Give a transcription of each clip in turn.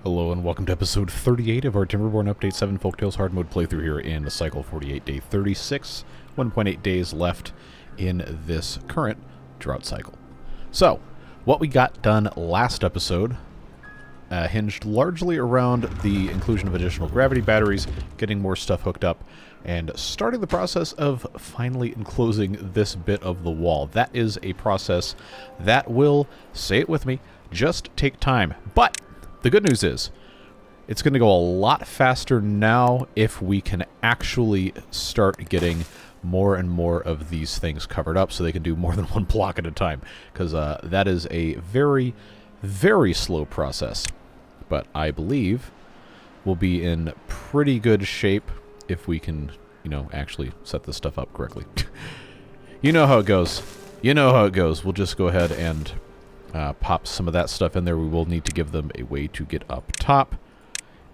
Hello and welcome to episode 38 of our Timberborn Update 7 Folktails Hard Mode playthrough here in the cycle 48 day 36, 1.8 days left in this current drought cycle. So, what we got done last episode hinged largely around the inclusion of additional gravity batteries, getting more stuff hooked up, and starting the process of finally enclosing this bit of the wall. That is a process that will, say it with me, just take time. But the good news is, it's going to go a lot faster now if we can actually start getting more and more of these things covered up so they can do more than one block at a time, because that is a very, very slow process. But I believe we'll be in pretty good shape if we can, you know, actually set this stuff up correctly. You know how it goes. You know how it goes. We'll just go ahead and pop some of that stuff in there. We will need to give them a way to get up top.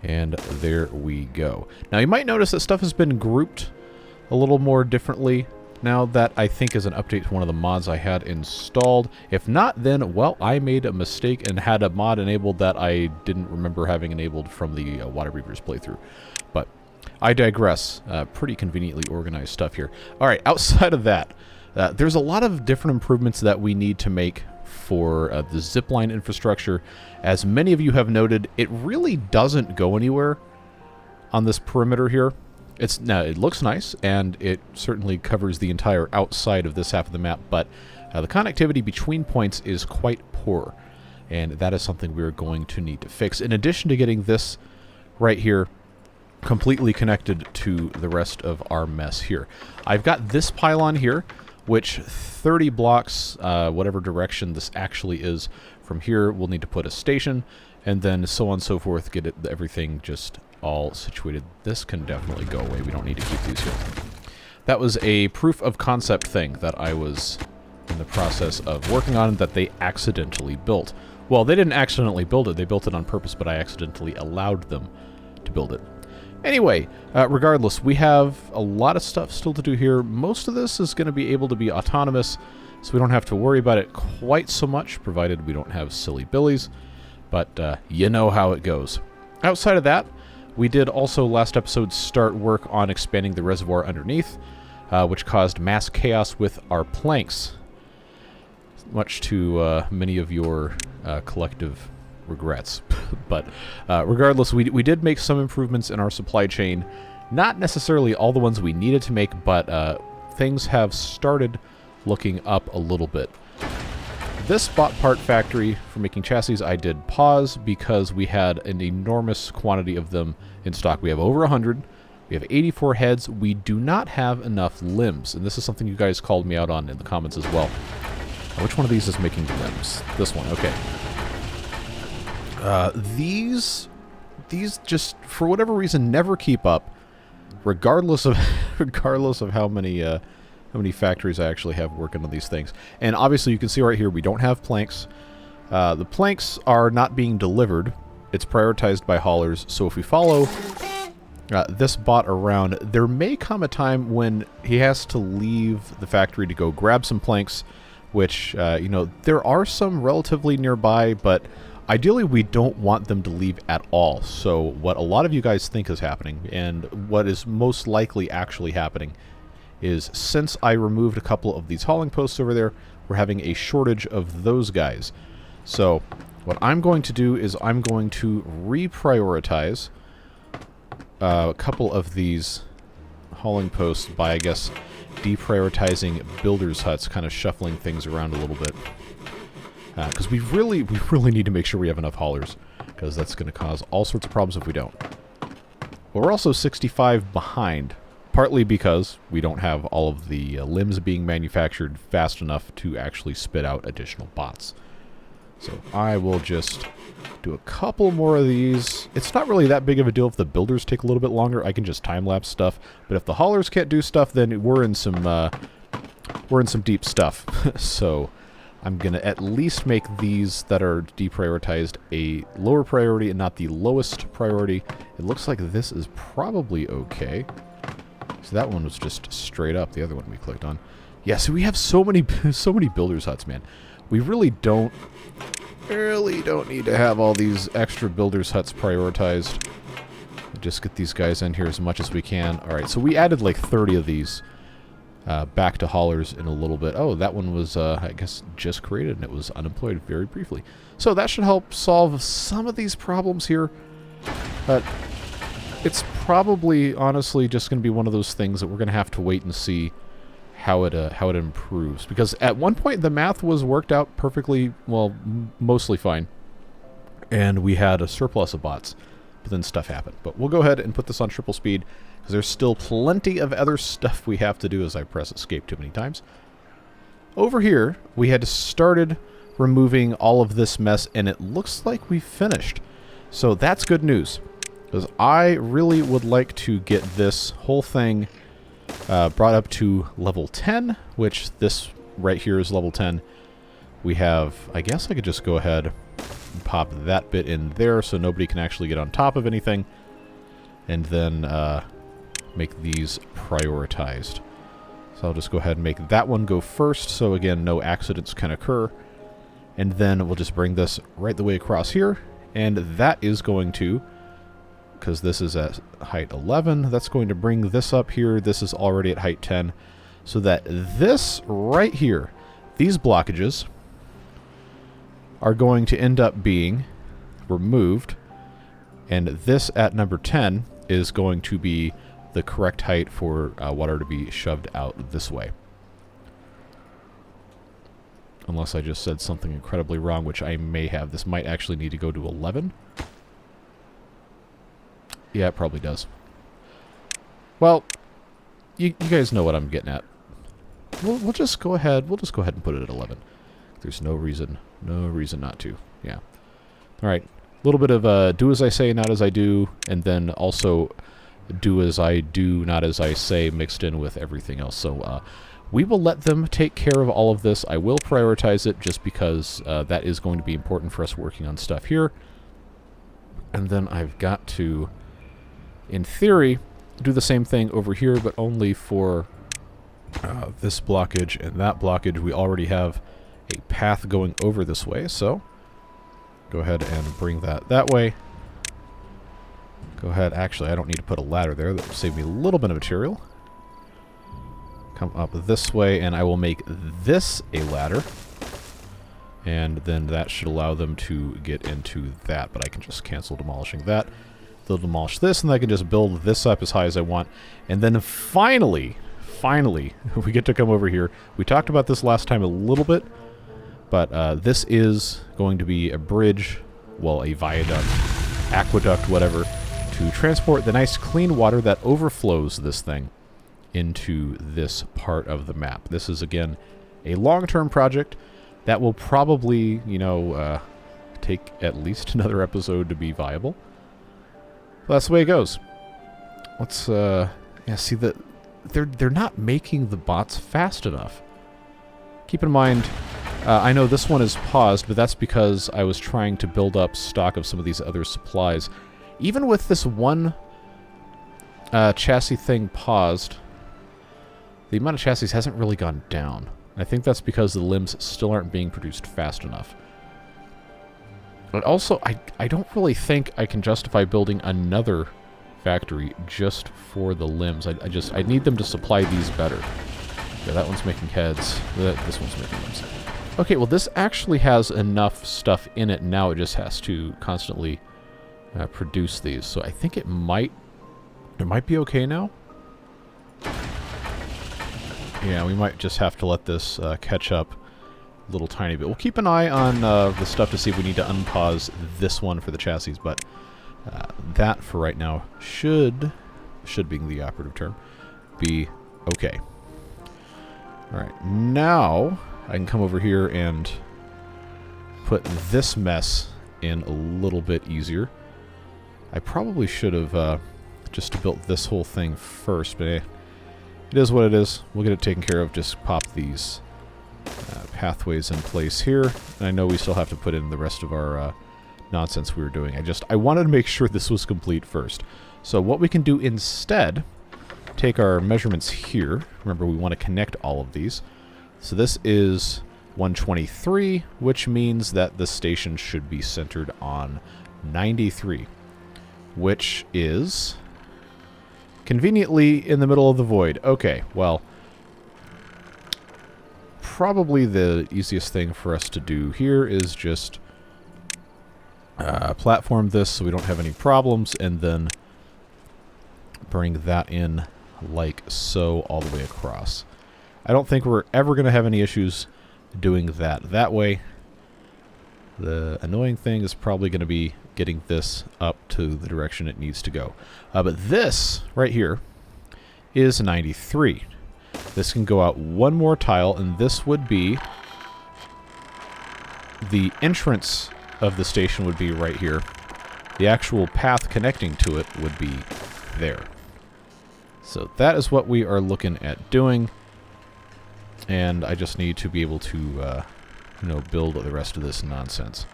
And there we go. Now you might notice that stuff has been grouped a little more differently now. That I think is an update to one of the mods I had installed. If not, then, well, I made a mistake and had a mod enabled that I didn't remember having enabled from the Water Reavers playthrough. But I digress. Pretty conveniently organized stuff here. Alright, outside of that, there's a lot of different improvements that we need to make for the zipline infrastructure. As many of you have noted, it really doesn't go anywhere on this perimeter here. It looks nice, and it certainly covers the entire outside of this half of the map, but the connectivity between points is quite poor, and that is something we're going to need to fix, in addition to getting this right here completely connected to the rest of our mess here. I've got this pylon here, which 30 blocks, whatever direction this actually is from here, we'll need to put a station, and then so on and so forth, get everything just all situated. This can definitely go away. We don't need to keep these here. That was a proof of concept thing that I was in the process of working on that they accidentally built. Well, they didn't accidentally build it. They built it on purpose, but I accidentally allowed them to build it. Anyway, regardless, we have a lot of stuff still to do here. Most of this is going to be able to be autonomous, so we don't have to worry about it quite so much, provided we don't have silly billies. But you know how it goes. Outside of that, we did also last episode start work on expanding the reservoir underneath, which caused mass chaos with our planks, much to many of your collective regrets. But regardless, we did make some improvements in our supply chain. Not necessarily all the ones we needed to make, but things have started looking up a little bit. This spot part factory for making chassis I did pause because we had an enormous quantity of them in stock. We have over 100. We have 84 heads. We do not have enough limbs, and this is something you guys called me out on in the comments as well. Which one of these is making the limbs? This one, okay. These just, for whatever reason, never keep up, regardless of how many factories I actually have working on these things. And obviously you can see right here we don't have planks. The planks are not being delivered. It's prioritized by haulers. So if we follow this bot around, there may come a time when he has to leave the factory to go grab some planks, which, you know, there are some relatively nearby, but ideally we don't want them to leave at all. So what a lot of you guys think is happening, and what is most likely actually happening, is since I removed a couple of these hauling posts over there, we're having a shortage of those guys. So what I'm going to do is I'm going to reprioritize a couple of these hauling posts by, I guess, deprioritizing builders' huts, kind of shuffling things around a little bit. Because we really need to make sure we have enough haulers, because that's going to cause all sorts of problems if we don't. But we're also 65 behind. Partly because we don't have all of the limbs being manufactured fast enough to actually spit out additional bots. So I will just do a couple more of these. It's not really that big of a deal if the builders take a little bit longer. I can just time-lapse stuff. But if the haulers can't do stuff, then we're in some deep stuff. So I'm going to at least make these that are deprioritized a lower priority and not the lowest priority. It looks like this is probably okay. So that one was just straight up, the other one we clicked on. Yeah, so we have so many builders' huts, man. We really don't really don't need to have all these extra builders' huts prioritized. Just get these guys in here as much as we can. Alright, so we added like 30 of these back to haulers in a little bit. Oh, that one was, I guess, just created, and it was unemployed very briefly. So that should help solve some of these problems here. But it's probably, honestly, just going to be one of those things that we're going to have to wait and see how it improves. Because at one point, the math was worked out perfectly, well, mostly fine. And we had a surplus of bots. But then stuff happened. But we'll go ahead and put this on triple speed, because there's still plenty of other stuff we have to do as I press escape too many times. Over here, we had started removing all of this mess, and it looks like we finished. So that's good news, because I really would like to get this whole thing brought up to level 10, which this right here is level 10. We have, I guess I could just go ahead and pop that bit in there so nobody can actually get on top of anything. And then make these prioritized. So I'll just go ahead and make that one go first, so again, no accidents can occur. And then we'll just bring this right the way across here. And that is going to, because this is at height 11, that's going to bring this up here. This is already at height 10. So that this right here, these blockages are going to end up being removed. And this at number 10 is going to be the correct height for water to be shoved out this way. Unless I just said something incredibly wrong, which I may have. This might actually need to go to 11. Yeah, it probably does. Well, you guys know what I'm getting at. We'll just go ahead. We'll just go ahead and put it at 11. There's no reason not to. Yeah. All right. A little bit of do as I say, not as I do, and then also do as I do, not as I say, mixed in with everything else. So we will let them take care of all of this. I will prioritize it just because that is going to be important for us working on stuff here. And then I've got to, in theory, do the same thing over here, but only for this blockage and that blockage. We already have a path going over this way, so go ahead and bring that way. Go ahead. Actually, I don't need to put a ladder there. That will save me a little bit of material. Come up this way, and I will make this a ladder. And then that should allow them to get into that, but I can just cancel demolishing that. They'll demolish this, and I can just build this up as high as I want. And then finally, we get to come over here. We talked about this last time a little bit, but this is going to be a bridge, well, a viaduct, aqueduct, whatever, to transport the nice clean water that overflows this thing into this part of the map. This is, again, a long-term project that will probably, you know, take at least another episode to be viable. Well, that's the way it goes. Let's, yeah, see that they're not making the bots fast enough. Keep in mind, I know this one is paused, but that's because I was trying to build up stock of some of these other supplies. Even with this one chassis thing paused, the amount of chassis hasn't really gone down. I think that's because the limbs still aren't being produced fast enough. But also, I don't really think I can justify building another factory just for the limbs. I need them to supply these better. Yeah, that one's making heads. This one's making limbs. Okay, well, this actually has enough stuff in it now. It just has to constantly produce these. So I think it might be okay now. Yeah, we might just have to let this catch up a little tiny bit. We'll keep an eye on the stuff to see if we need to unpause this one for the chassis, but that for right now should being the operative term, be okay. Alright, now I can come over here and put this mess in a little bit easier. I probably should have just built this whole thing first, but it is what it is. We'll get it taken care of. Just pop these pathways in place here. And I know we still have to put in the rest of our nonsense we were doing. I wanted to make sure this was complete first. So what we can do instead, take our measurements here. Remember, we want to connect all of these. So this is 123, which means that the station should be centered on 93, which is conveniently in the middle of the void. Okay, well, probably the easiest thing for us to do here is just platform this so we don't have any problems, and then bring that in like so all the way across. I don't think we're ever going to have any issues doing that way. The annoying thing is probably going to be getting this up to the direction it needs to go. But this right here is 93. This can go out one more tile, and this would be the entrance of the station would be right here. The actual path connecting to it would be there. So that is what we are looking at doing. And I just need to be able to, you know, build the rest of this nonsense.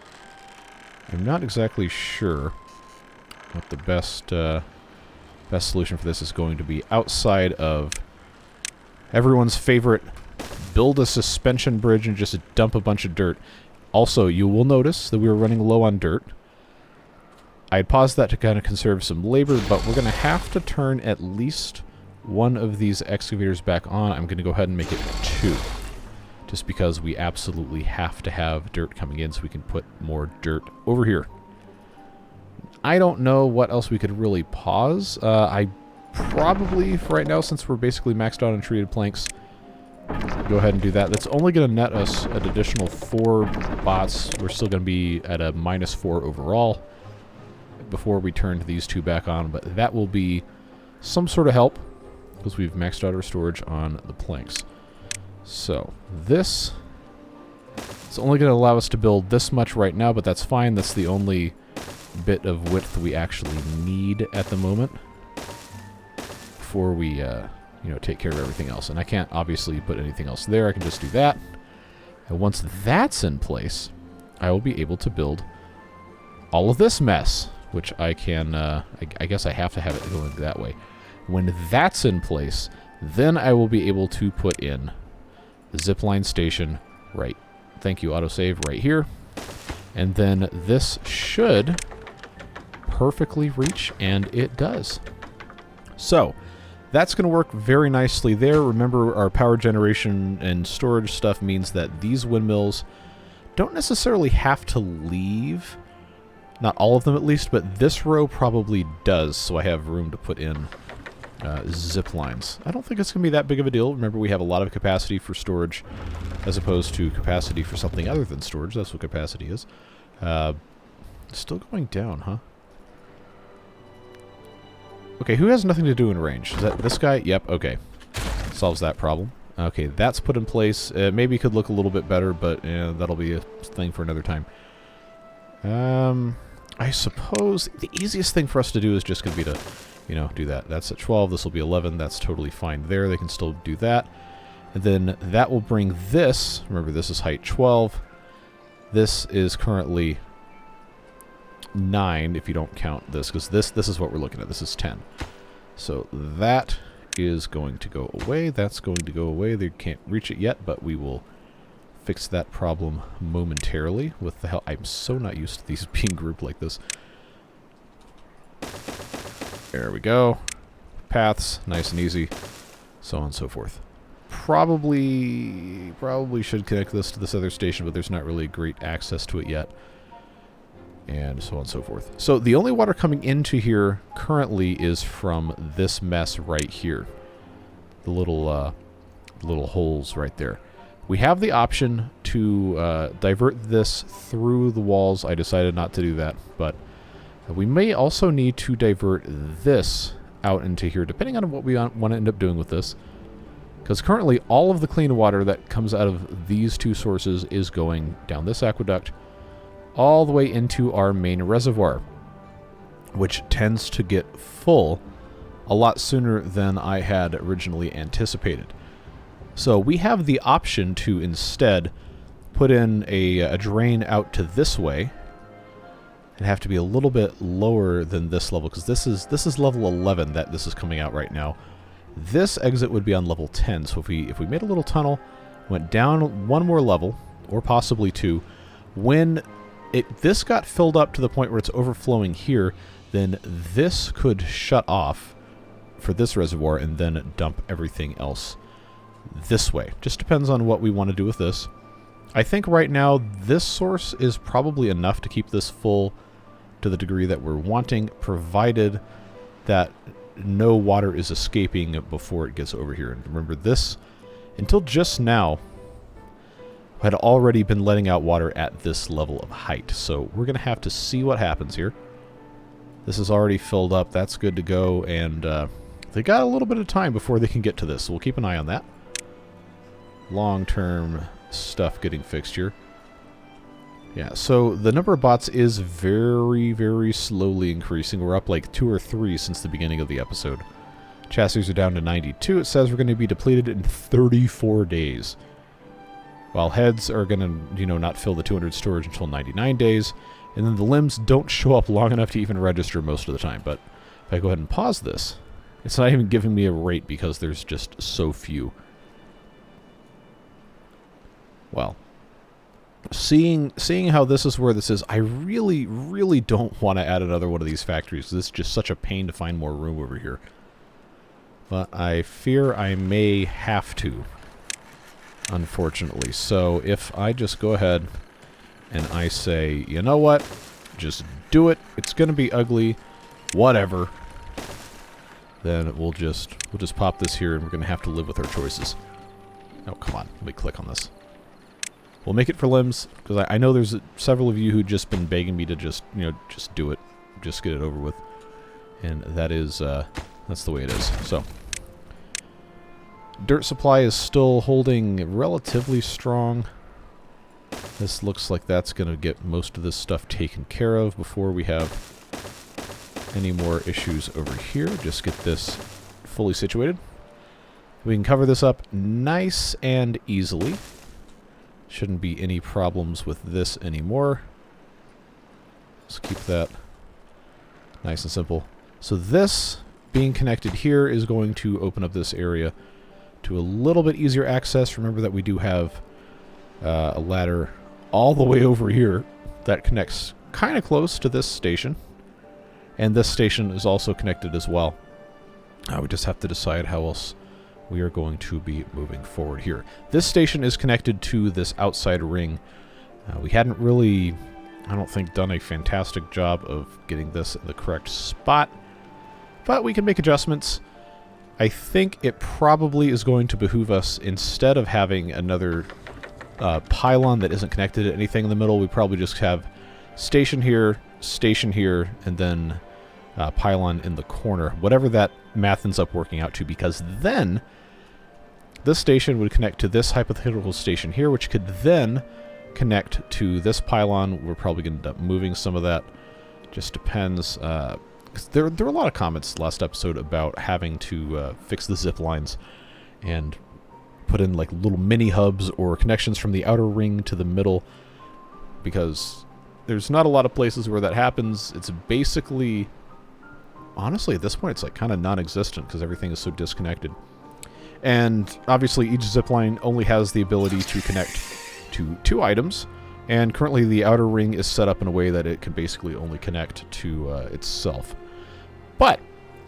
I'm not exactly sure what the best solution for this is going to be outside of everyone's favorite build a suspension bridge and just dump a bunch of dirt. Also, you will notice that we were running low on dirt. I had paused that to kind of conserve some labor, but we're going to have to turn at least one of these excavators back on. I'm going to go ahead and make it 2. Just because we absolutely have to have dirt coming in so we can put more dirt over here. I don't know what else we could really pause. I probably, for right now, since we're basically maxed out on treated planks, go ahead and do that. That's only going to net us an additional 4 bots. We're still going to be at a -4 overall before we turn these 2 back on, but that will be some sort of help because we've maxed out our storage on the planks. So this is only going to allow us to build this much right now, but that's fine. That's the only bit of width we actually need at the moment before we you know, take care of everything else. And I can't obviously put anything else there. I can just do that. And once that's in place, I will be able to build all of this mess, which I can, I guess I have to have it going that way. When that's in place, then I will be able to put in the zipline station right. Thank you, autosave, right here. And then this should perfectly reach, and it does. So that's going to work very nicely there. Remember, our power generation and storage stuff means that these windmills don't necessarily have to leave. Not all of them, at least, but this row probably does, so I have room to put in zip lines. I don't think it's going to be that big of a deal. Remember, we have a lot of capacity for storage as opposed to capacity for something other than storage. That's what capacity is. Still going down, huh? Okay, who has nothing to do in range? Is that this guy? Yep, okay. Solves that problem. Okay, that's put in place. Maybe it could look a little bit better, but that'll be a thing for another time. I suppose the easiest thing for us to do is just going to be to, you know, do that. That's at 12. This will be 11. That's totally fine there. They can still do that. And then that will bring this. Remember, this is height 12. This is currently 9 if you don't count this, because this is what we're looking at. This is 10. So that is going to go away. That's going to go away. They can't reach it yet, but we will fix that problem momentarily with the help. I'm so not used to these being grouped like this. There we go. Paths, nice and easy, so on and so forth. Probably should connect this to this other station, but there's not really great access to it yet. And so on and so forth. So the only water coming into here currently is from this mess right here. The little holes right there. We have the option to divert this through the walls. I decided not to do that, but we may also need to divert this out into here, depending on what we want to end up doing with this. Because currently all of the clean water that comes out of these two sources is going down this aqueduct all the way into our main reservoir, which tends to get full a lot sooner than I had originally anticipated. So we have the option to instead put in a drain out to this way and have to be a little bit lower than this level, because this is level 11 that this is coming out right now. This exit would be on level 10, so if we made a little tunnel, went down one more level, or possibly 2. When this got filled up to the point where it's overflowing here, then this could shut off for this reservoir and then dump everything else this way. Just depends on what we want to do with this. I think right now this source is probably enough to keep this full to the degree that we're wanting, provided that no water is escaping before it gets over here. And remember, this, until just now, had already been letting out water at this level of height. So we're going to have to see what happens here. This is already filled up. That's good to go. And they got a little bit of time before they can get to this. So we'll keep an eye on that. Long-term stuff getting fixed here. Yeah, so the number of bots is very, very slowly increasing. We're up like 2 or 3 since the beginning of the episode. Chassis are down to 92. It says we're going to be depleted in 34 days. While heads are going to, not fill the 200 storage until 99 days. And then the limbs don't show up long enough to even register most of the time. But if I go ahead and pause this, it's not even giving me a rate because there's just so few. Well, seeing how this is where this is, I really, really don't want to add another one of these factories. This is just such a pain to find more room over here. But I fear I may have to, unfortunately. So if I just go ahead and I say, you know what, just do it. It's going to be ugly, whatever. Then we'll just pop this here, and we're going to have to live with our choices. Oh, come on. Let me click on this. We'll make it for limbs, because I know there's several of you who've just been begging me to just do it. Just get it over with. And that is, that's the way it is. So, dirt supply is still holding relatively strong. This looks like that's going to get most of this stuff taken care of before we have any more issues over here. Just get this fully situated. We can cover this up nice and easily. Shouldn't be any problems with this anymore. Let's keep that nice and simple. So this being connected here is going to open up this area to a little bit easier access. Remember that we do have a ladder all the way over here that connects kind of close to this station. And this station is also connected as well. We just have to decide how else we are going to be moving forward here. This station is connected to this outside ring. We hadn't really, I don't think, done a fantastic job of getting this in the correct spot, but we can make adjustments. I think it probably is going to behoove us, instead of having another pylon that isn't connected to anything in the middle, we probably just have station here, and then pylon in the corner, whatever that math ends up working out to, because then this station would connect to this hypothetical station here, which could then connect to this pylon. We're probably going to end up moving some of that. Just depends. There were a lot of comments last episode about having to fix the zip lines and put in like little mini hubs or connections from the outer ring to the middle, because there's not a lot of places where that happens. It's basically, honestly, at this point, it's like kind of non-existent because everything is so disconnected. And obviously, each zipline only has the ability to connect to 2 items, and currently the outer ring is set up in a way that it can basically only connect to itself. But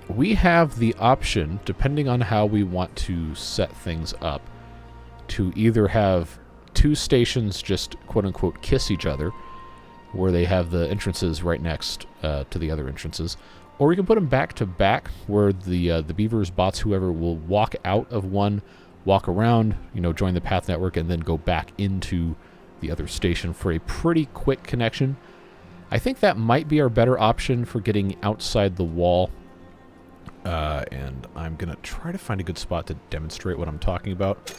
we have the option, depending on how we want to set things up, to either have 2 stations just quote-unquote kiss each other, where they have the entrances right next to the other entrances, or we can put them back to back, where the beavers, bots, whoever will walk out of one, walk around, join the path network, and then go back into the other station for a pretty quick connection. I think that might be our better option for getting outside the wall. And I'm going to try to find a good spot to demonstrate what I'm talking about.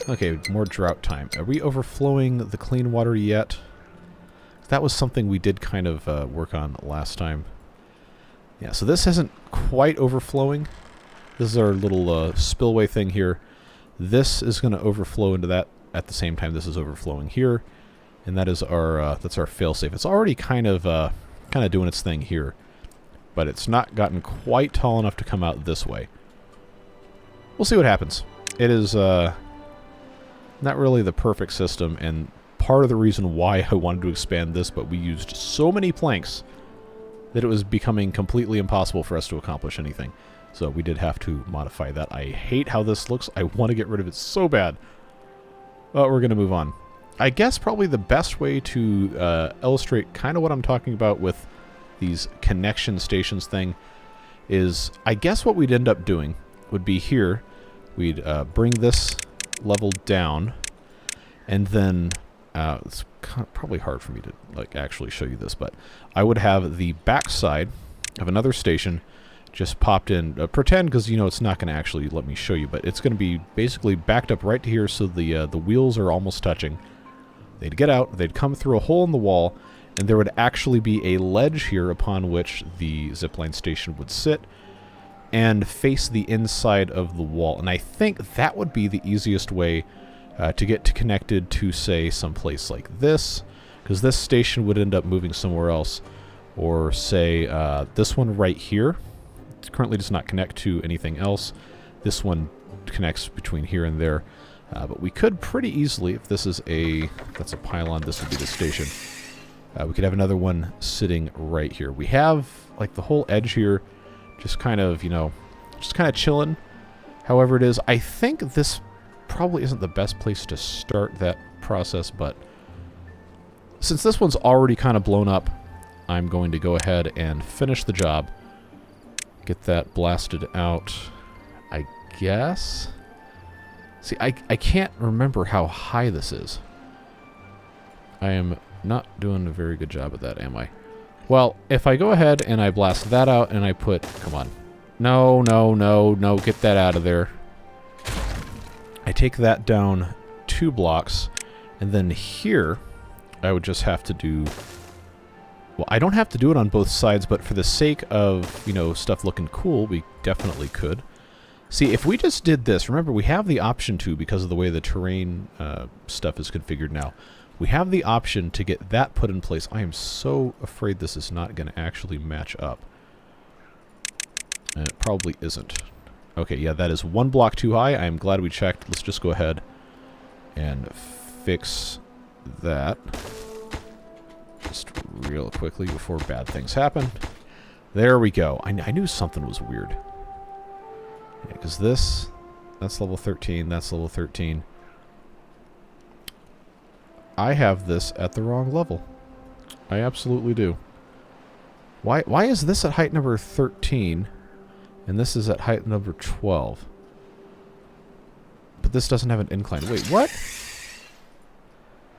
Okay, more drought time. Are we overflowing the clean water yet? That was something we did kind of work on last time. Yeah, so this isn't quite overflowing. This is our little spillway thing here. This is going to overflow into that at the same time this is overflowing here. And that is our that's our failsafe. It's already kind of doing its thing here, but it's not gotten quite tall enough to come out this way. We'll see what happens. It is not really the perfect system, and part of the reason why I wanted to expand this, but we used so many planks that it was becoming completely impossible for us to accomplish anything. So we did have to modify that. I hate how this looks. I want to get rid of it so bad. But we're going to move on. I guess probably the best way to illustrate kind of what I'm talking about with these connection stations thing is, I guess what we'd end up doing would be here, we'd bring this level down, and then it's probably hard for me to like actually show you this, but I would have the back side of another station just popped in. Pretend, because you know it's not going to actually let me show you, but it's going to be basically backed up right to here, so the wheels are almost touching. They'd get out, they'd come through a hole in the wall, and there would actually be a ledge here upon which the zipline station would sit and face the inside of the wall. And I think that would be the easiest way to get connected to, say, some place like this, because this station would end up moving somewhere else. Or, say, this one right here. It currently does not connect to anything else. This one connects between here and there. But we could pretty easily, if this is that's a pylon, this would be the station. We could have another one sitting right here. We have, like, the whole edge here just kind of, you know, just kind of chilling. However it is, I think this probably isn't the best place to start that process, but since this one's already kind of blown up, I'm going to go ahead and finish the job. Get that blasted out, I guess. See, I can't remember how high this is. I am not doing a very good job at that, am I? Well, if I go ahead and I blast that out and I put... Come on. No, no, no, no. Get that out of there. I take that down 2 blocks. And then here, I would just have to do... Well, I don't have to do it on both sides, but for the sake of, you know, stuff looking cool, we definitely could. See, if we just did this, remember, we have the option to, because of the way the terrain stuff is configured now, we have the option to get that put in place. I am so afraid this is not going to actually match up. And it probably isn't. Okay, yeah, that is 1 block too high. I am glad we checked. Let's just go ahead and fix that. Just real quickly before bad things happen. There we go. I knew something was weird. Because that's level 13, that's level 13. I have this at the wrong level. I absolutely do. Why is this at height number 13 and this is at height number 12? But this doesn't have an incline. Wait, what?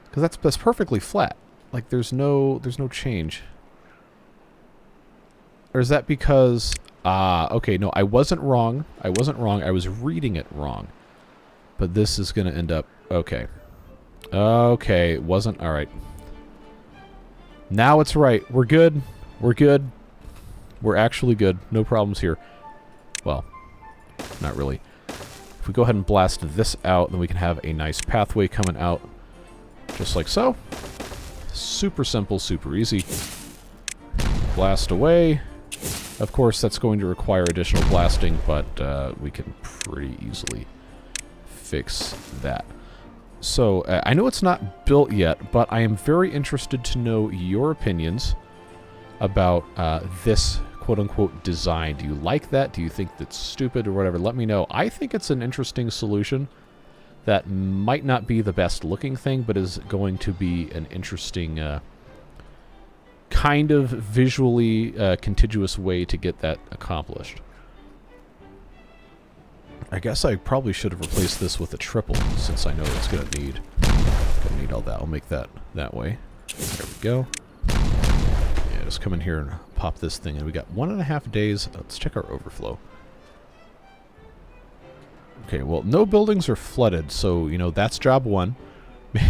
Because that's perfectly flat. Like there's no change. Or is that because okay, no, I wasn't wrong. I wasn't wrong. I was reading it wrong. But this is going to end up okay. Okay, it wasn't... Alright. Now it's right. We're good. We're good. We're actually good. No problems here. Well, not really. If we go ahead and blast this out, then we can have a nice pathway coming out. Just like so. Super simple, super easy. Blast away. Of course, that's going to require additional blasting, but we can pretty easily fix that. So, I know it's not built yet, but I am very interested to know your opinions about this quote-unquote design. Do you like that? Do you think that's stupid or whatever? Let me know. I think it's an interesting solution that might not be the best looking thing, but is going to be an interesting kind of visually contiguous way to get that accomplished. I guess I probably should have replaced this with a triple, since I know it's going to need all that. I'll make that way. There we go. Yeah, just come in here and pop this thing in. We got 1.5 days. Let's check our overflow. Okay, well, no buildings are flooded, so, you know, that's job 1.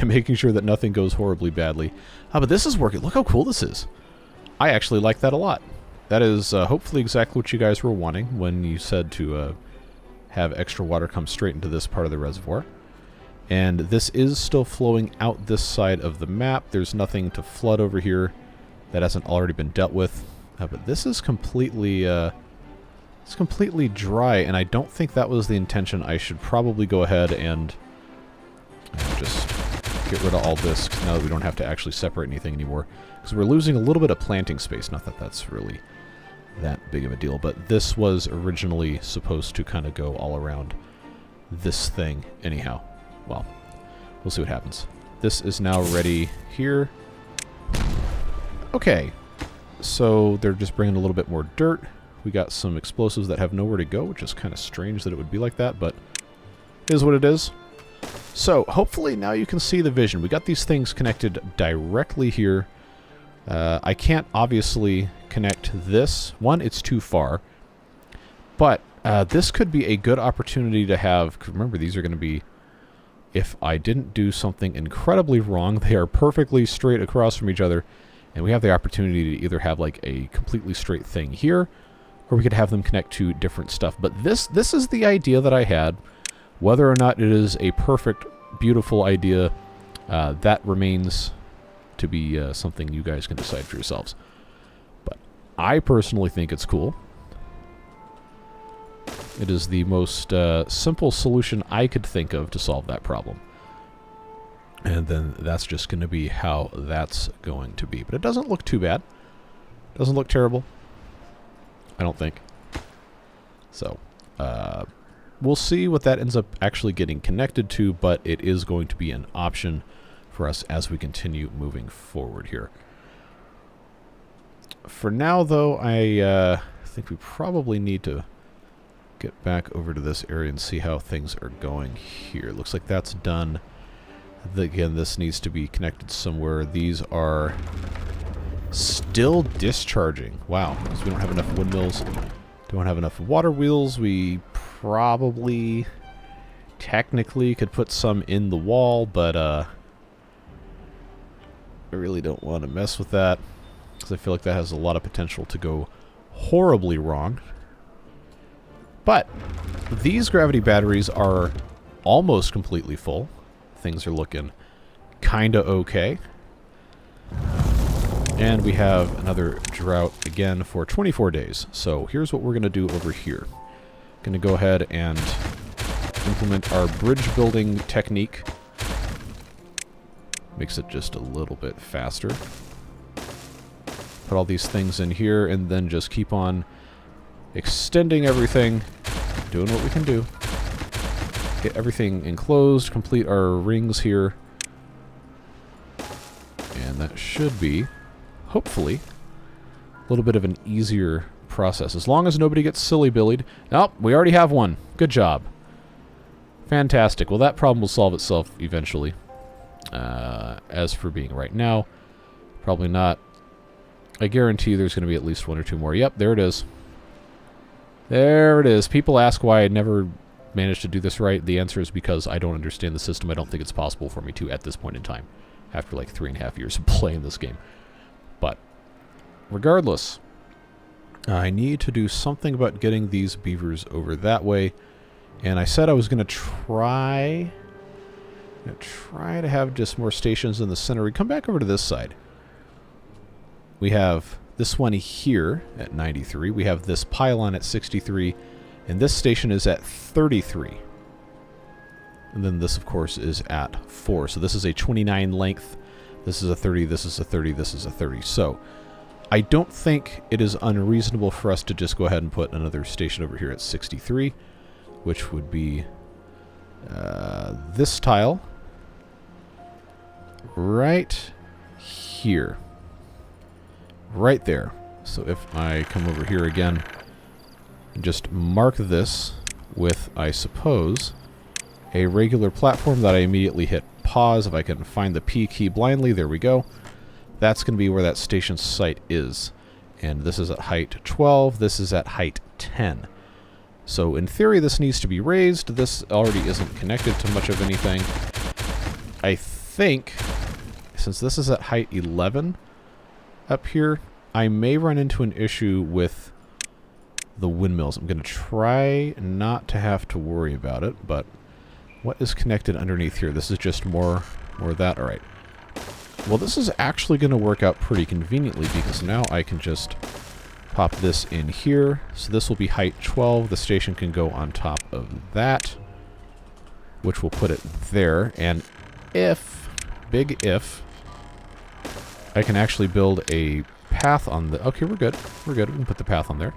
Making sure that nothing goes horribly badly. But this is working. Look how cool this is. I actually like that a lot. That is hopefully exactly what you guys were wanting when you said to have extra water come straight into this part of the reservoir. And this is still flowing out this side of the map. There's nothing to flood over here that hasn't already been dealt with. But this is completely... it's completely dry, and I don't think that was the intention. I should probably go ahead and just get rid of all this now that we don't have to actually separate anything anymore. Because we're losing a little bit of planting space. Not that that's really that big of a deal, but this was originally supposed to kind of go all around this thing anyhow. Well, we'll see what happens. This is now ready here. Okay, so they're just bringing a little bit more dirt. We got some explosives that have nowhere to go, which is kind of strange that it would be like that, but it is what it is. So hopefully now you can see the vision. We got these things connected directly here. I can't obviously connect this. One, it's too far. But this could be a good opportunity to have... Remember, these are going to be... If I didn't do something incredibly wrong, they are perfectly straight across from each other. And we have the opportunity to either have like a completely straight thing here, or we could have them connect to different stuff. But this is the idea that I had. Whether or not it is a perfect, beautiful idea, that remains to be something you guys can decide for yourselves. But I personally think it's cool. It is the most simple solution I could think of to solve that problem. And then that's just going to be how that's going to be. But it doesn't look too bad. Doesn't look terrible. I don't think. So, we'll see what that ends up actually getting connected to, but it is going to be an option for us as we continue moving forward here. For now, though, I think we probably need to get back over to this area and see how things are going here. Looks like that's done. Again, this needs to be connected somewhere. These are still discharging. Wow, because we don't have enough windmills. Don't have enough water wheels. We probably technically could put some in the wall, but I really don't want to mess with that because I feel like that has a lot of potential to go horribly wrong. But these gravity batteries are almost completely full. Things are looking kind of okay. And we have another drought again for 24 days. So here's what we're going to do over here. Going to go ahead and implement our bridge building technique. Makes it just a little bit faster. Put all these things in here and then just keep on extending everything. Doing what we can do. Get everything enclosed, complete our rings here. And that should be, hopefully, a little bit of an easier process. As long as nobody gets silly-billied. Nope, we already have one. Good job. Fantastic. Well, that problem will solve itself eventually. As for being right now, probably not. I guarantee there's going to be at least one or two more. Yep, there it is. There it is. People ask why I never managed to do this right. The answer is because I don't understand the system. I don't think it's possible for me to at this point in time, after like 3.5 years of playing this game. But regardless, I need to do something about getting these beavers over that way. And I said I was going to try to have just more stations in the center. We come back over to this side. We have this one here at 93. We have this pylon at 63. And this station is at 33. And then this, of course, is at 4. So this is a 29 length. This is a 30. This is a 30. This is a 30. So I don't think it is unreasonable for us to just go ahead and put another station over here at 63, which would be this tile right here. Right there. So if I come over here again, just mark this with, I suppose, a regular platform that I immediately hit pause. If I can find the P key blindly, there we go. That's going to be where that station site is. And this is at height 12. This is at height 10. So in theory, this needs to be raised. This already isn't connected to much of anything. I think, since this is at height 11 up here, I may run into an issue with the windmills. I'm going to try not to have to worry about it, but what is connected underneath here? This is just more of that. All right. Well, this is actually going to work out pretty conveniently because now I can just pop this in here. So this will be height 12. The station can go on top of that, which will put it there. And if big if I can actually build a path on the... Okay, we're good. We're good. We can put the path on there.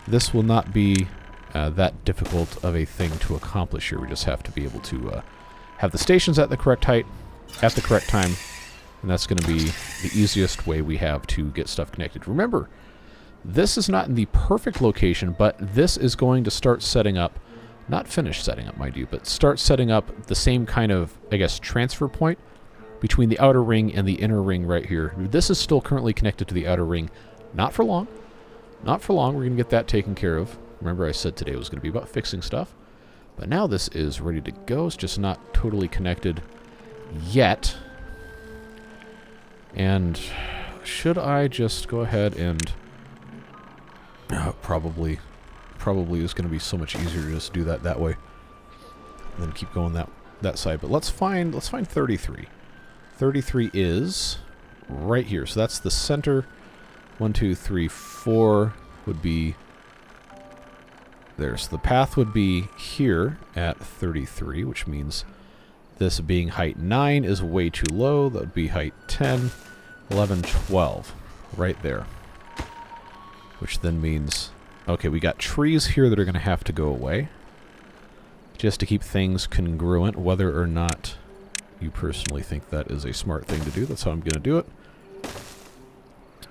This will not be that difficult of a thing to accomplish here. We just have to be able to have the stations at the correct height, at the correct time, and that's going to be the easiest way we have to get stuff connected. Remember, this is not in the perfect location, but this is going to start setting up, not finish setting up, mind you, but start setting up the same kind of, I guess, transfer point between the outer ring and the inner ring right here. This is still currently connected to the outer ring. Not for long. Not for long. We're going to get that taken care of. Remember I said today was going to be about fixing stuff. But now this is ready to go. It's just not totally connected yet. And should I just go ahead and... probably is going to be so much easier to just do that way. And then keep going that side. But let's find 33. 33 is right here. So that's the center. 1, 2, 3, 4 would be there. So the path would be here at 33, which means this being height 9 is way too low. That would be height 10, 11, 12. Right there. Which then means... Okay, we got trees here that are going to have to go away. Just to keep things congruent, whether or not you personally think that is a smart thing to do. That's how I'm going to do it.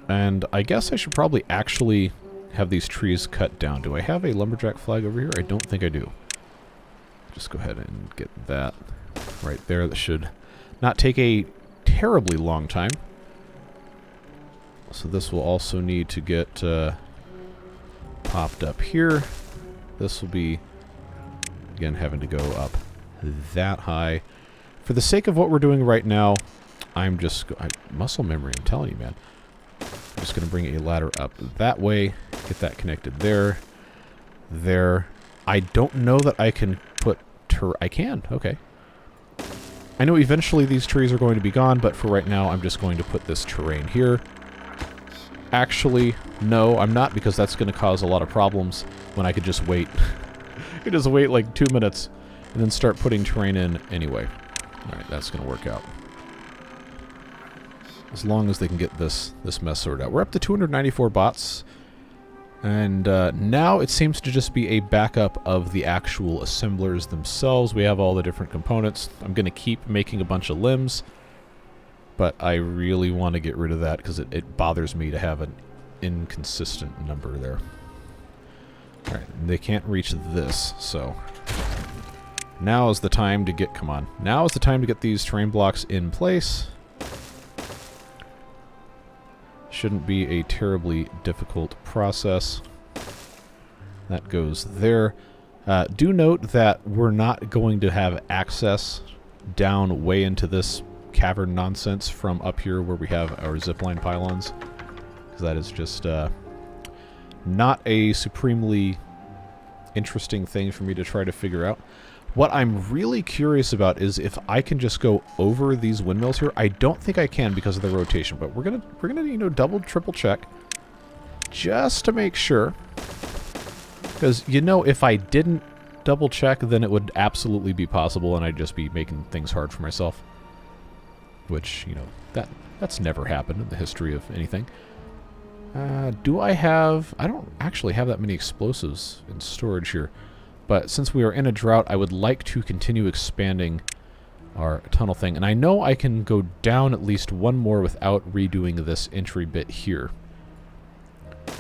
And I guess I should probably actually have these trees cut down. Do I have a lumberjack flag over here? I don't think I do. Just go ahead and get that right there. That should not take a terribly long time. So this will also need to get popped up here. This will be, again, having to go up that high. For the sake of what we're doing right now, I'm just... muscle memory, I'm telling you, man. I'm just going to bring a ladder up that way. Get that connected there. There. I don't know that I can put... I can. Okay. I know eventually these trees are going to be gone, but for right now, I'm just going to put this terrain here. Actually, no, I'm not, because that's going to cause a lot of problems when I could just wait. I could just wait like 2 minutes and then start putting terrain in anyway. Alright, that's going to work out. As long as they can get this mess sorted out. We're up to 294 bots. And now it seems to just be a backup of the actual assemblers themselves. We have all the different components. I'm going to keep making a bunch of limbs. But I really want to get rid of that because it bothers me to have an inconsistent number there. Alright, they can't reach this, so... Now is the time to get... Come on. Now is the time to get these terrain blocks in place. Shouldn't be a terribly difficult process. That goes there. Do note that we're not going to have access down way into this cavern nonsense from up here where we have our zipline pylons. Because that is just not a supremely interesting thing for me to try to figure out. What I'm really curious about is if I can just go over these windmills here. I don't think I can because of the rotation, but we're gonna double, triple check just to make sure. Because if I didn't double check, then it would absolutely be possible, and I'd just be making things hard for myself. Which that's never happened in the history of anything. Do I have... I don't actually have that many explosives in storage here. But since we are in a drought, I would like to continue expanding our tunnel thing. And I know I can go down at least one more without redoing this entry bit here.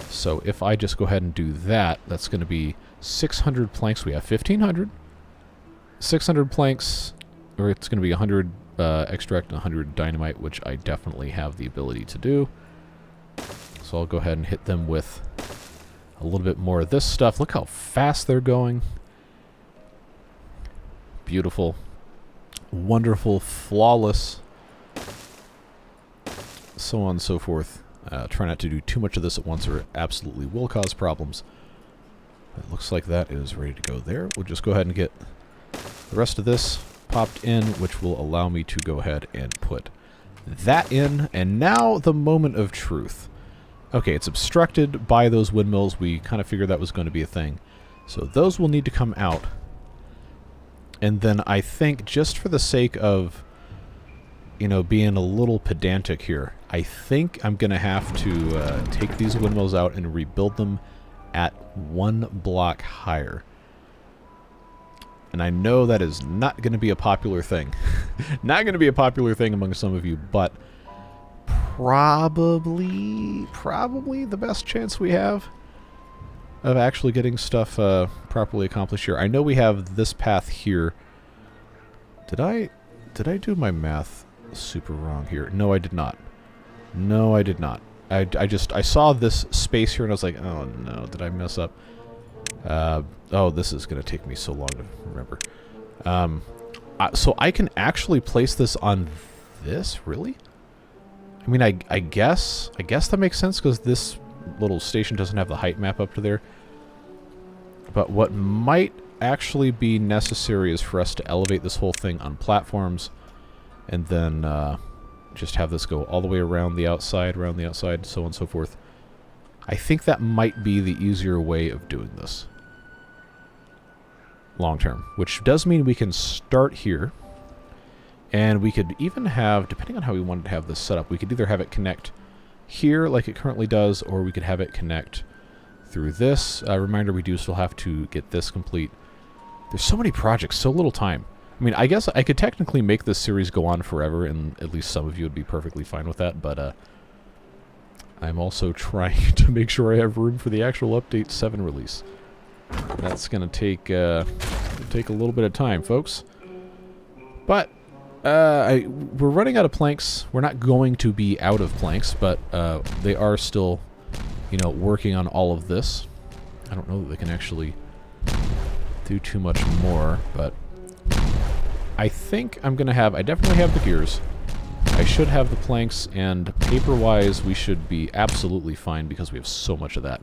So if I just go ahead and do that, that's going to be 600 planks. We have 1,500. 600 planks, or it's going to be 100 extract and 100 dynamite, which I definitely have the ability to do. So I'll go ahead and hit them with a little bit more of this stuff. Look how fast they're going. Beautiful. Wonderful. Flawless. So on and so forth. Try not to do too much of this at once or it absolutely will cause problems. It looks like that is ready to go there. We'll just go ahead and get the rest of this popped in, which will allow me to go ahead and put that in. And now the moment of truth. Okay, it's obstructed by those windmills. We kind of figured that was going to be a thing. So those will need to come out. And then I think just for the sake of you know, being a little pedantic here, I think I'm going to have to take these windmills out and rebuild them at 1 block higher. And I know that is not going to be a popular thing. Not going to be a popular thing among some of you, but probably the best chance we have of actually getting stuff properly accomplished here. I know we have this path here. Did I do my math super wrong here? No, I did not. No, I did not. I saw this space here and I was like, oh no, did I mess up? Oh, this is going to take me so long to remember. So I can actually place this on this, really? I mean, I guess that makes sense because this little station doesn't have the height map up to there. But what might actually be necessary is for us to elevate this whole thing on platforms and then just have this go all the way around the outside, so on and so forth. I think that might be the easier way of doing this long term, which does mean we can start here, and we could even have, depending on how we wanted to have this set up, we could either have it connect here like it currently does, or we could have it connect through this. Reminder, we do still have to get this complete. There's so many projects, so little time. I mean, I guess I could technically make this series go on forever, and at least some of you would be perfectly fine with that, but I'm also trying to make sure I have room for the actual Update 7 release. That's going to take a little bit of time, folks. But we're running out of planks. We're not going to be out of planks, but they are still, you know, working on all of this. I don't know that they can actually do too much more, but I think I'm going to have... I definitely have the gears. I should have the planks, and paper-wise, we should be absolutely fine because we have so much of that.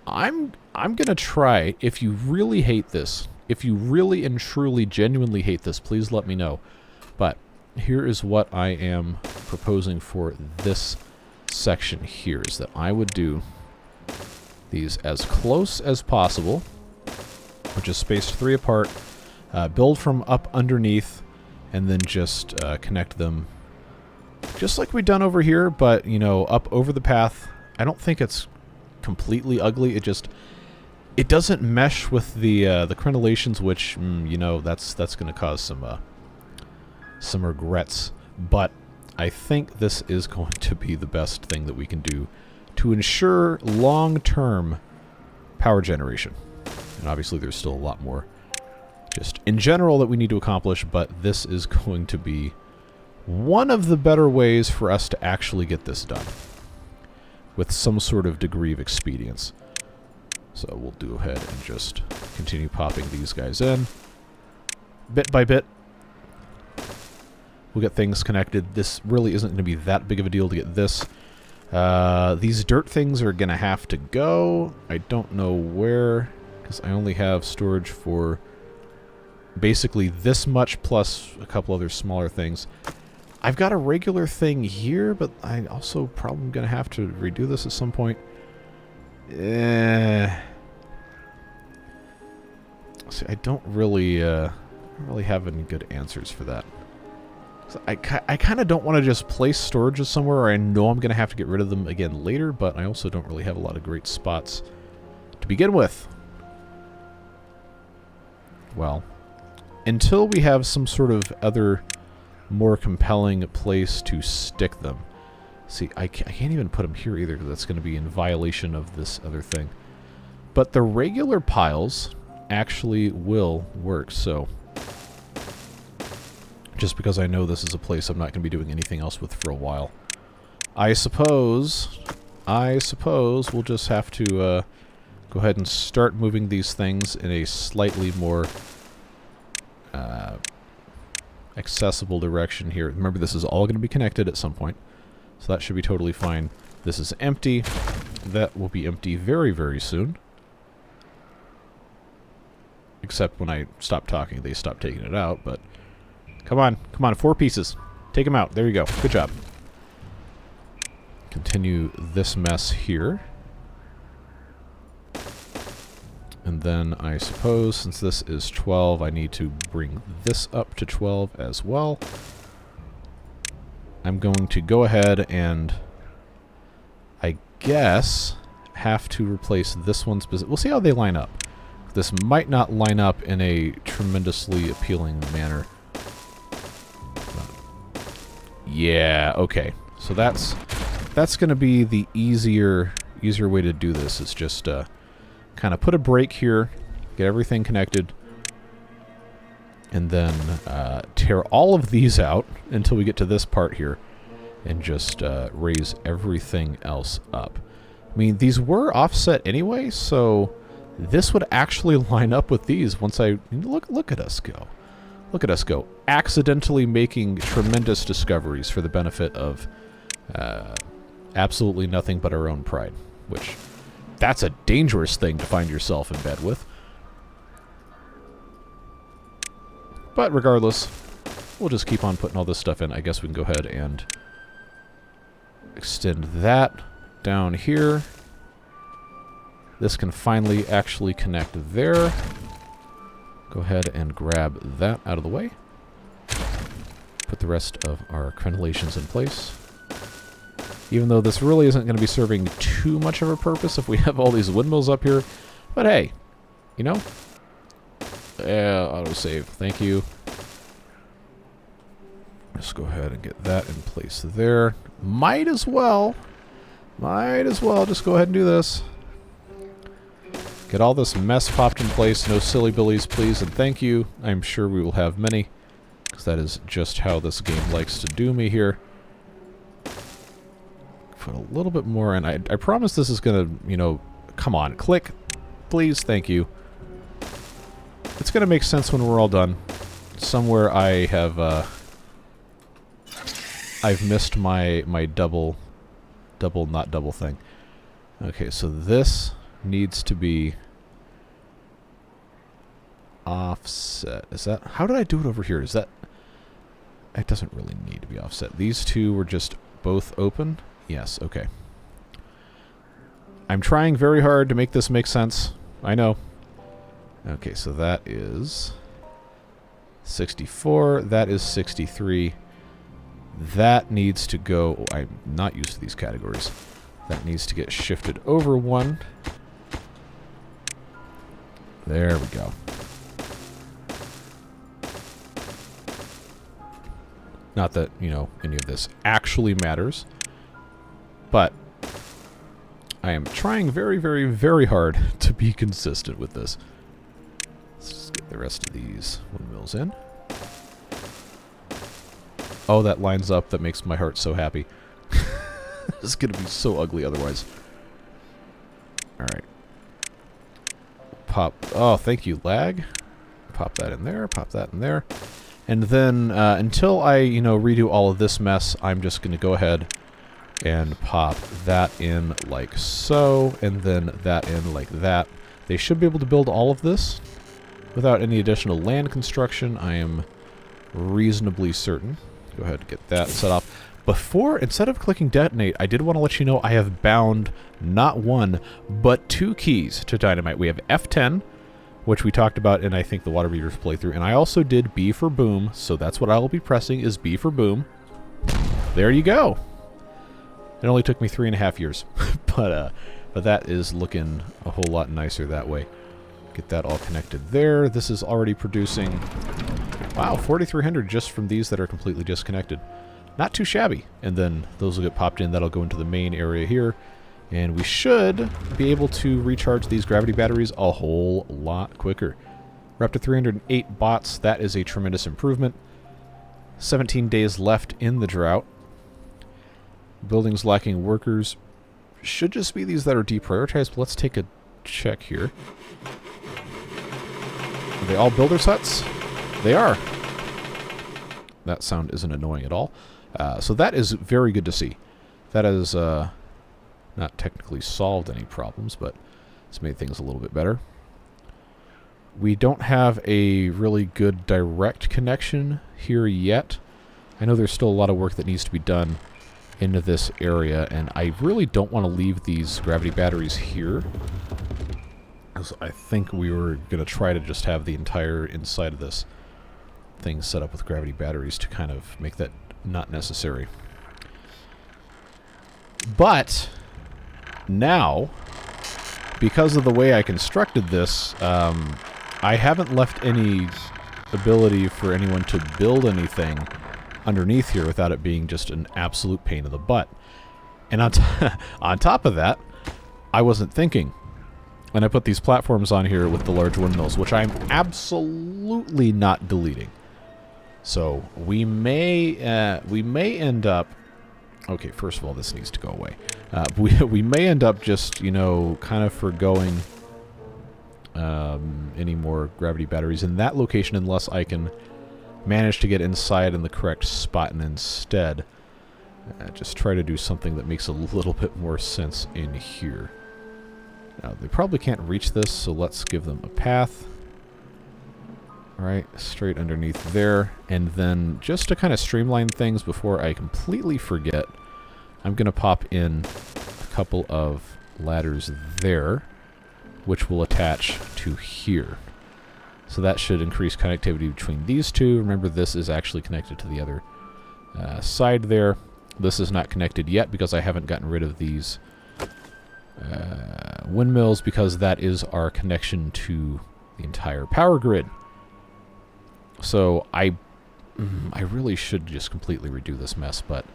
I'm gonna try, if you really hate this, if you really and truly genuinely hate this, please let me know. But here is what I am proposing for this section here, is that I would do these as close as possible, which is spaced 3 apart, build from up underneath, and then just connect them just like we've done over here, but, you know, up over the path. I don't think it's completely ugly. It doesn't mesh with the crenellations, which you know, that's going to cause some regrets. But I think this is going to be the best thing that we can do to ensure long-term power generation. And obviously, there's still a lot more just in general that we need to accomplish, but this is going to be one of the better ways for us to actually get this done with some sort of degree of expedience. So we'll go ahead and just continue popping these guys in. Bit by bit, we'll get things connected. This really isn't going to be that big of a deal to get this. These dirt things are going to have to go. I don't know where, because I only have storage for basically this much plus a couple other smaller things. I've got a regular thing here, but I also probably going to have to redo this at some point. See, I don't really have any good answers for that. So I kind of don't want to just place storages somewhere where I know I'm going to have to get rid of them again later, but I also don't really have a lot of great spots to begin with. Well, until we have some sort of other more compelling place to stick them. See, I can't even put them here either, because that's going to be in violation of this other thing. But the regular piles actually will work, so just because I know this is a place I'm not going to be doing anything else with for a while. I suppose we'll just have to go ahead and start moving these things in a slightly more accessible direction here. Remember, this is all going to be connected at some point, so that should be totally fine. This is empty. That will be empty very, very soon. Except when I stop talking, they stop taking it out, but come on, 4 pieces. Take them out. There you go. Good job. Continue this mess here. And then I suppose, since this is 12, I need to bring this up to 12 as well. I'm going to go ahead and, I guess, have to replace this one's position. We'll see how they line up. This might not line up in a tremendously appealing manner. Yeah, okay. So that's going to be the easier way to do this. Is just kind of put a break here, get everything connected, and then tear all of these out until we get to this part here, and just raise everything else up. I mean, these were offset anyway, so this would actually line up with these once I... Look at us go. Look at us go. Accidentally making tremendous discoveries for the benefit of absolutely nothing but our own pride, which... That's a dangerous thing to find yourself in bed with. But regardless, we'll just keep on putting all this stuff in. I guess we can go ahead and extend that down here. This can finally actually connect there. Go ahead and grab that out of the way. Put the rest of our crenellations in place. Even though this really isn't going to be serving too much of a purpose if we have all these windmills up here. But hey, you know? Autosave. Thank you. Just go ahead and get that in place there. Might as well just go ahead and do this. Get all this mess popped in place. No silly billies, please, and thank you. I'm sure we will have many, because that is just how this game likes to do me here. Put a little bit more in. I promise this is going to, you know, come on, click. Please, thank you. It's going to make sense when we're all done. Somewhere I have, I've missed my double, not double thing. Okay, so this needs to be offset. Is that, how did I do it over here? Is that, it doesn't really need to be offset. These two were just both open. Yes, okay. I'm trying very hard to make this make sense. I know. Okay, so that is 64. That is 63. That needs to go... Oh, I'm not used to these categories. That needs to get shifted over one. There we go. Not that, you know, any of this actually matters. But I am trying very, very, very hard to be consistent with this. Let's just get the rest of these windmills in. Oh, that lines up. That makes my heart so happy. It's going to be so ugly otherwise. Alright. Pop. Oh, thank you, lag. Pop that in there. Pop that in there. And then, until I, you know, redo all of this mess, I'm just going to go ahead and pop that in like so, and then that in like that. They should be able to build all of this without any additional land construction, I am reasonably certain. Go ahead and get that set off. Before, instead of clicking detonate, I did want to let you know I have bound not one, but two keys to dynamite. We have F10, which we talked about in, I think, the Water Beaters playthrough, and I also did B for boom, so that's what I will be pressing, is B for boom. There you go. It only took me 3.5 years, but that is looking a whole lot nicer that way. Get that all connected there. This is already producing, wow, 4,300 just from these that are completely disconnected. Not too shabby. And then those will get popped in. That'll go into the main area here. And we should be able to recharge these gravity batteries a whole lot quicker. We're up to 308 bots. That is a tremendous improvement. 17 days left in the drought. Buildings lacking workers. Should just be these that are deprioritized, but let's take a check here. Are they all builders' huts? They are. That sound isn't annoying at all. So that is very good to see. That has not technically solved any problems, but it's made things a little bit better. We don't have a really good direct connection here yet. I know there's still a lot of work that needs to be done into this area, and I really don't want to leave these gravity batteries here. So I think we were going to try to just have the entire inside of this thing set up with gravity batteries to kind of make that not necessary. But now, because of the way I constructed this, I haven't left any ability for anyone to build anything underneath here without it being just an absolute pain in the butt. And on top of that, I wasn't thinking. And I put these platforms on here with the large windmills, which I'm absolutely not deleting. So we may end up... Okay, first of all, this needs to go away. We may end up just, you know, kind of forgoing any more gravity batteries in that location unless I can manage to get inside in the correct spot and instead just try to do something that makes a little bit more sense in here. Now, they probably can't reach this, so let's give them a path. Alright, straight underneath there. And then, just to kind of streamline things before I completely forget, I'm going to pop in a couple of ladders there, which will attach to here. So that should increase connectivity between these two. Remember, this is actually connected to the other side there. This is not connected yet because I haven't gotten rid of these windmills, because that is our connection to the entire power grid. So I really should just completely redo this mess, but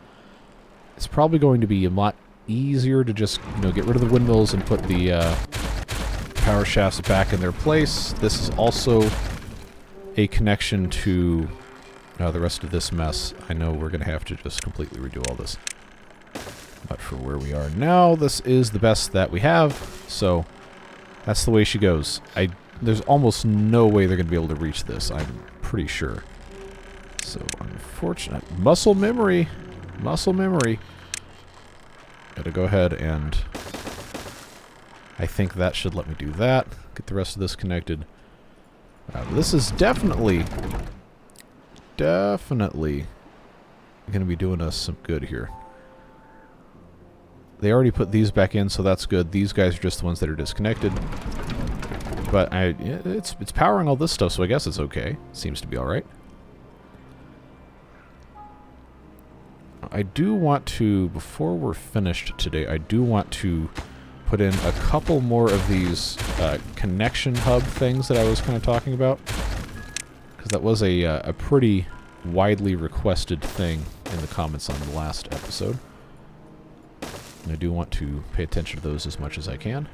it's probably going to be a lot easier to just, you know, get rid of the windmills and put the power shafts back in their place. This is also a connection to the rest of this mess. I know we're going to have to just completely redo all this. But for where we are now, this is the best that we have. So that's the way she goes. There's almost no way they're going to be able to reach this, I'm pretty sure. So unfortunate. Muscle memory. Muscle memory. Gotta go ahead and... I think that should let me do that. Get the rest of this connected. This is definitely going to be doing us some good here. They already put these back in, so that's good. These guys are just the ones that are disconnected. But it's powering all this stuff, so I guess it's okay. Seems to be alright. I do want to, before we're finished today, I do want to put in a couple more of these connection hub things that I was kind of talking about. Because that was a pretty widely requested thing in the comments on the last episode. And I do want to pay attention to those as much as I can.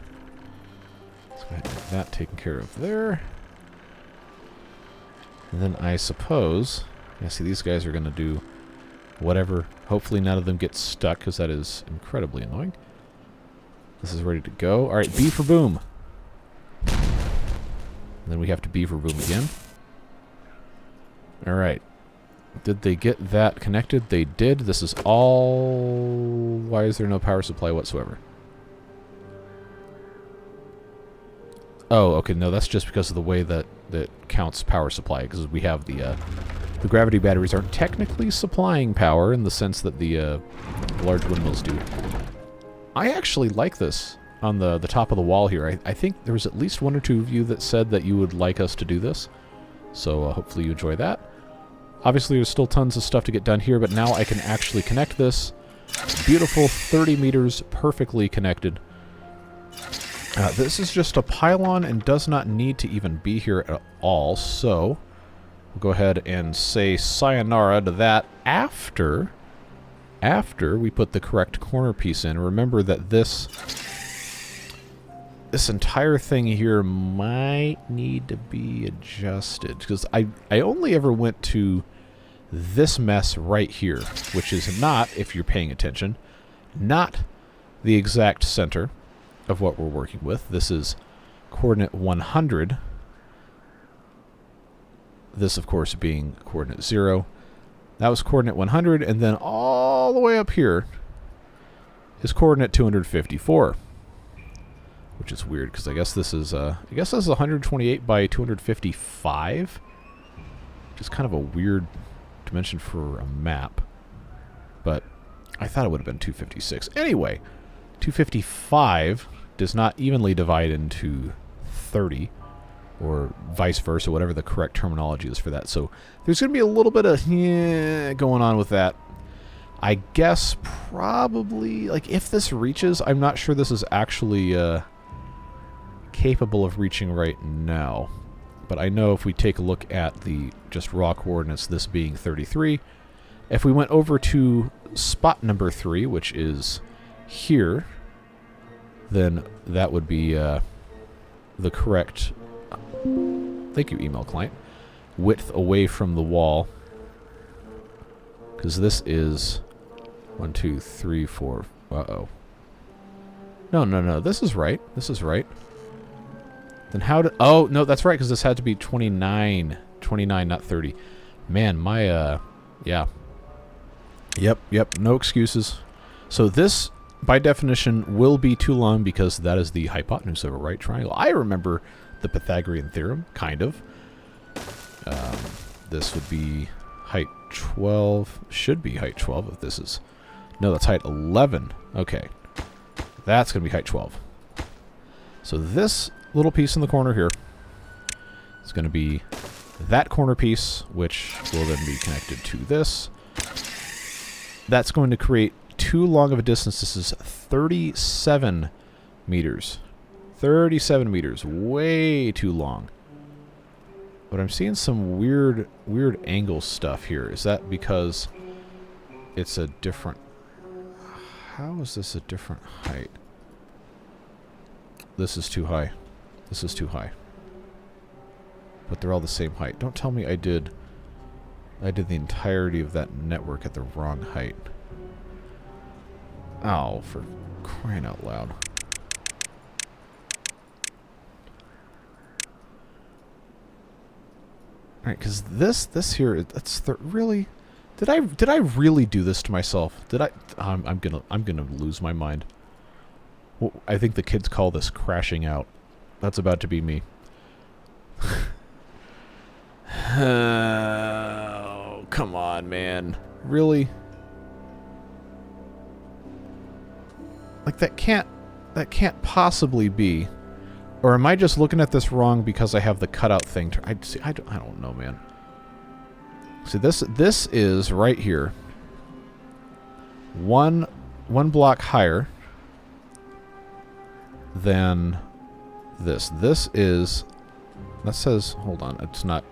Let's go ahead and get that taken care of there. And then I suppose... Yeah, see, these guys are going to do whatever. Hopefully none of them get stuck, because that is incredibly annoying. This is ready to go. Alright, B for boom. And then we have to B for boom again. Alright. Did they get that connected? They did. This is all... Why is there no power supply whatsoever? Oh, okay, no, that's just because of the way that counts power supply, because we have the gravity batteries aren't technically supplying power in the sense that the large windmills do. I actually like this on the top of the wall here. I think there was at least one or two of you that said that you would like us to do this. So hopefully you enjoy that. Obviously there's still tons of stuff to get done here, but now I can actually connect this. Beautiful 30 meters, perfectly connected. This is just a pylon and does not need to even be here at all, so we'll go ahead and say sayonara to that after we put the correct corner piece in. Remember that this entire thing here might need to be adjusted, because I only ever went to this mess right here, which is not, if you're paying attention, not the exact center of what we're working with. This is coordinate 100. This, of course, being coordinate 0. That was coordinate 100, and then all the way up here is coordinate 254. Which is weird, because I guess this is 128 by 255. Which is kind of a weird dimension for a map. But I thought it would have been 256. Anyway, 255 does not evenly divide into 30, or vice versa, whatever the correct terminology is for that. So there's going to be a little bit of going on with that. I guess probably, like, if this reaches, I'm not sure this is actually capable of reaching right now. But I know if we take a look at the just raw coordinates, this being 33, if we went over to spot number 3, which is here, then that would be the correct, thank you, email client, width away from the wall. Because this is 1, 2, 3, 4. Uh-oh. No. This is right. This is right. Then how did... Oh, no, that's right, because this had to be 29. 29, not 30. Man, my, yeah. Yep, no excuses. So this, by definition, will be too long because that is the hypotenuse of a right triangle. I remember the Pythagorean theorem, kind of. This would be height 12. Should be height 12 if this is... No, that's height 11. Okay. That's going to be height 12. So this little piece in the corner here is going to be that corner piece, which will then be connected to this. That's going to create too long of a distance. This is 37 meters. 37 meters. Way too long. But I'm seeing some weird angle stuff here. Is that because it's a different... How is this a different height? This is too high. This is too high. But they're all the same height. Don't tell me I did the entirety of that network at the wrong height. Ow, for crying out loud. Alright, because this here, that's really... Did I really do this to myself? Did I... I'm gonna lose my mind. Well, I think the kids call this crashing out. That's about to be me. Oh, come on, man. Really? Like, that can't possibly be. Or am I just looking at this wrong because I have the cutout thing? I don't know, man. See, this is right here. One block higher than this. This is... That says... Hold on. It's not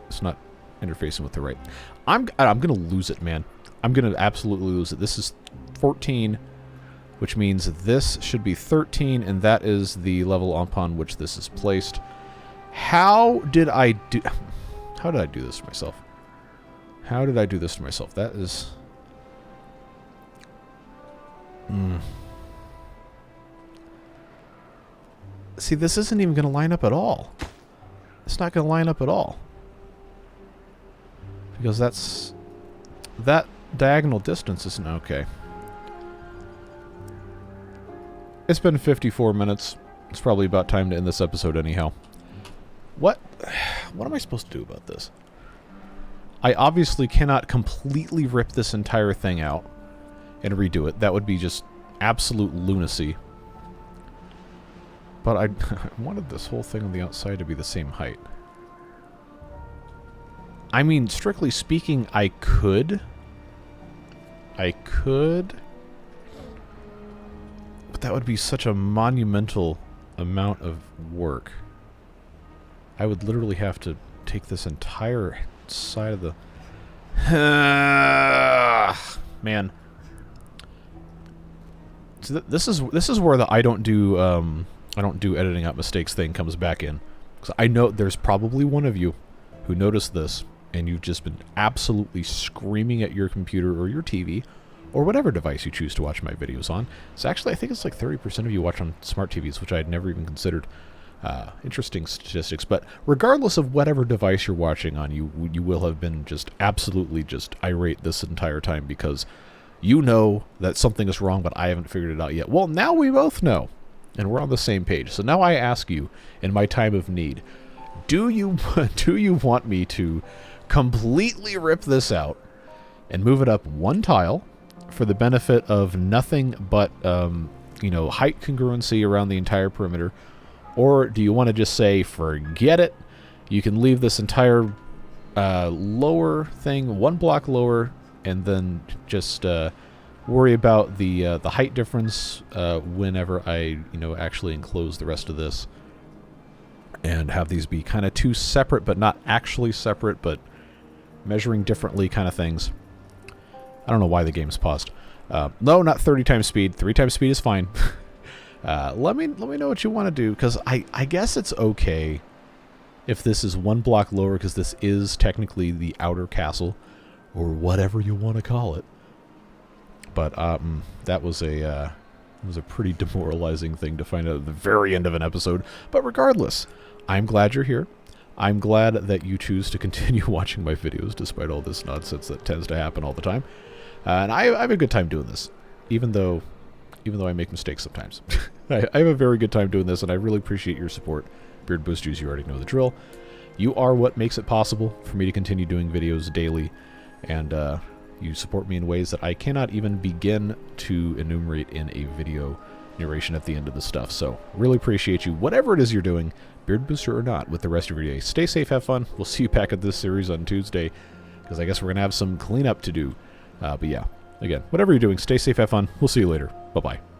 interfacing with the right... I'm gonna lose it, man. I'm gonna absolutely lose it. This is 14, which means this should be 13, and that is the level upon which this is placed. How did I do this to myself? How did I do this to myself? That is... See, this isn't even going to line up at all. It's not going to line up at all. Because that diagonal distance isn't okay. It's been 54 minutes. It's probably about time to end this episode anyhow. What am I supposed to do about this? I obviously cannot completely rip this entire thing out and redo it. That would be just absolute lunacy. But I wanted this whole thing on the outside to be the same height. I mean, strictly speaking, I could. But that would be such a monumental amount of work. I would literally have to take this entire side of the... Man. So this is where the I don't do editing out mistakes thing comes back in. Because I know there's probably one of you who noticed this, and you've just been absolutely screaming at your computer or your TV, or whatever device you choose to watch my videos on. So actually, I think it's like 30% of you watch on smart TVs, which I had never even considered. Interesting statistics. But regardless of whatever device you're watching on, you will have been just absolutely just irate this entire time because you know that something is wrong, but I haven't figured it out yet. Well, now we both know, and we're on the same page. So now I ask you, in my time of need, do you want me to completely rip this out and move it up one tile for the benefit of nothing but height congruency around the entire perimeter? Or do you want to just say, forget it, you can leave this entire lower thing one block lower and then just worry about the height difference whenever I actually enclose the rest of this, and have these be kind of two separate but not actually separate, but measuring differently kind of things. I don't know why the game's paused. No, not 30 times speed. 3 times speed is fine. Let me know what you want to do, because I guess it's okay if this is 1 block lower, because this is technically the outer castle, or whatever you want to call it. But that was a pretty demoralizing thing to find out at the very end of an episode. But regardless, I'm glad you're here. I'm glad that you choose to continue watching my videos despite all this nonsense that tends to happen all the time. And I have a good time doing this, even though I make mistakes sometimes. I have a very good time doing this, and I really appreciate your support. Beard Boosters, you already know the drill. You are what makes it possible for me to continue doing videos daily, and you support me in ways that I cannot even begin to enumerate in a video narration at the end of the stuff. So, really appreciate you, whatever it is you're doing, Beard Booster or not, with the rest of your day. Stay safe, have fun. We'll see you back at this series on Tuesday, because I guess we're going to have some cleanup to do. But yeah, again, whatever you're doing, stay safe, have fun. We'll see you later. Bye-bye.